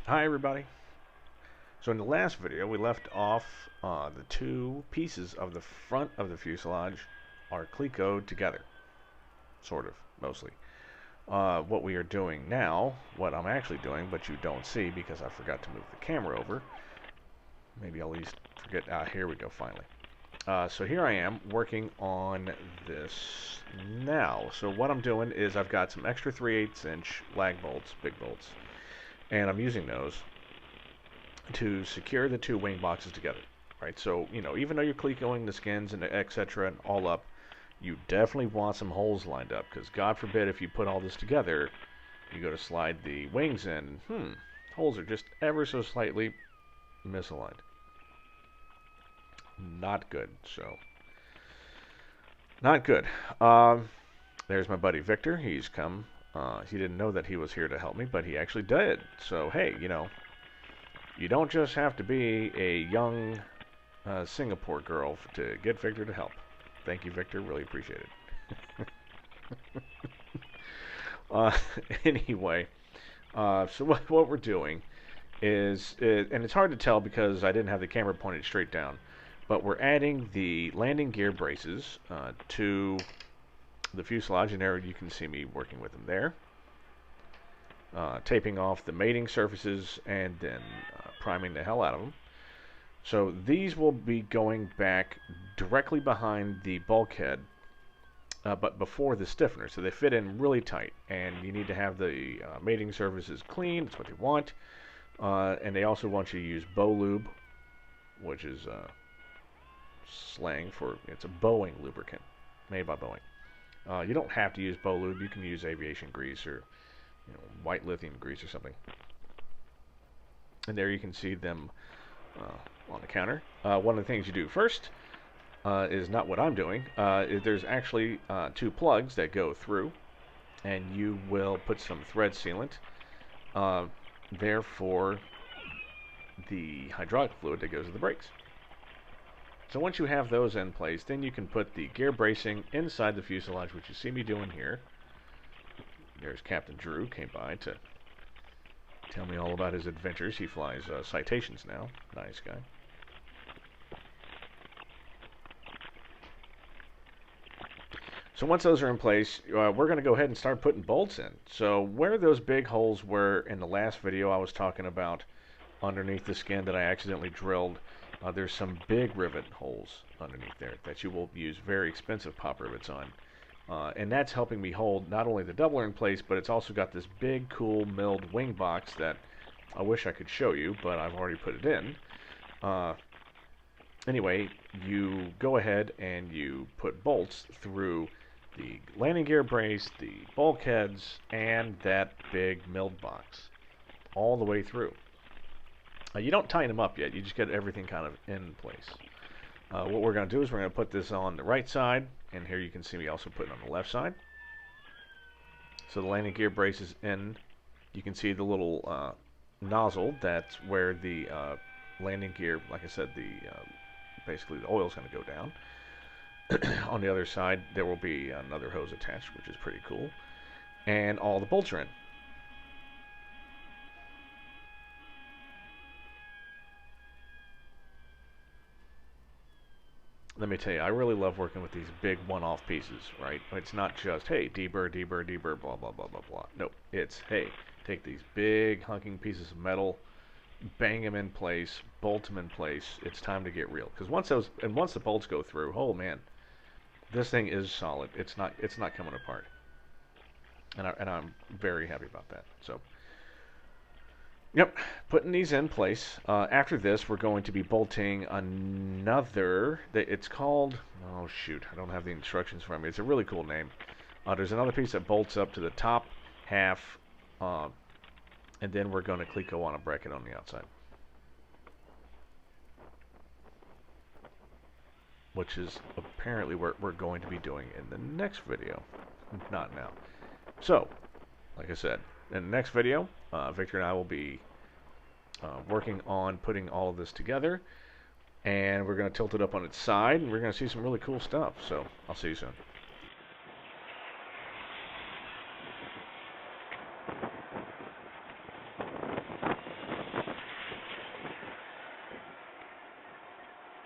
Hi everybody. So in the last video we left off the two pieces of the front of the fuselage are clecoed together. Sort of, mostly. What we are doing now, what I'm actually doing, but you don't see because I forgot to move the camera over. Maybe I'll at least forget, here we go finally. So here I am working on this now. So what I'm doing is I've got some extra 3/8 inch lag bolts, big bolts, and I'm using those to secure the two wing boxes together, right? So, even though you're clecoing the skins and etc. and all up, you definitely want some holes lined up because God forbid if you put all this together, you go to slide the wings in, holes are just ever so slightly misaligned. Not good, so. Not good. There's my buddy Victor. He's come. He didn't know that he was here to help me, but he actually did. So, hey, you don't just have to be a young Singapore girl to get Victor to help. Thank you, Victor. Really appreciate it. uh, anyway, so what we're doing is, and it's hard to tell because I didn't have the camera pointed straight down, but we're adding the landing gear braces to the fuselage, and there you can see me working with them there. Taping off the mating surfaces and then priming the hell out of them. So these will be going back directly behind the bulkhead, but before the stiffener, so they fit in really tight. And you need to have the mating surfaces clean. That's what they want. And they also want you to use bow lube, which is slang for, it's a Boeing lubricant made by Boeing. You don't have to use bow lube. You can use aviation grease or white lithium grease or something. And there you can see them on the counter. One of the things you do first is not what I'm doing. There's actually two plugs that go through, and you will put some thread sealant there for the hydraulic fluid that goes to the brakes. So once you have those in place, then you can put the gear bracing inside the fuselage, which you see me doing here. There's Captain Drew, came by to tell me all about his adventures. He flies Citations now. Nice guy. So once those are in place, we're going to go ahead and start putting bolts in. So where those big holes were in the last video I was talking about underneath the skin that I accidentally drilled, there's some big rivet holes underneath there that you will use very expensive pop rivets on. And that's helping me hold not only the doubler in place, but it's also got this big, cool milled wing box that I wish I could show you, but I've already put it in. Anyway, you go ahead and you put bolts through the landing gear brace, the bulkheads, and that big milled box all the way through. You don't tighten them up yet. You just get everything kind of in place. What we're going to do is we're going to put this on the right side, and here you can see me also putting it on the left side. So the landing gear brace is in. You can see the little nozzle. That's where the landing gear, like I said, basically the oil is going to go down. On the other side, there will be another hose attached, which is pretty cool. And all the bolts are in. Let me tell you, I really love working with these big one-off pieces, right? It's not just, hey, deburr, deburr, deburr, blah, blah, blah, blah, blah. No, it's, hey, take these big hunking pieces of metal, bang them in place, bolt them in place. It's time to get real. Because once the bolts go through, oh man, this thing is solid. It's not coming apart. And I'm very happy about that. So, yep, putting these in place. After this, we're going to be bolting another. It's called, oh shoot, I don't have the instructions for me. It's a really cool name. There's another piece that bolts up to the top half, and then we're going to cleco on a bracket on the outside, which is apparently what we're going to be doing in the next video, not now. So, like I said, in the next video, Victor and I will be working on putting all of this together, and we're going to tilt it up on its side, and we're going to see some really cool stuff. So, I'll see you soon.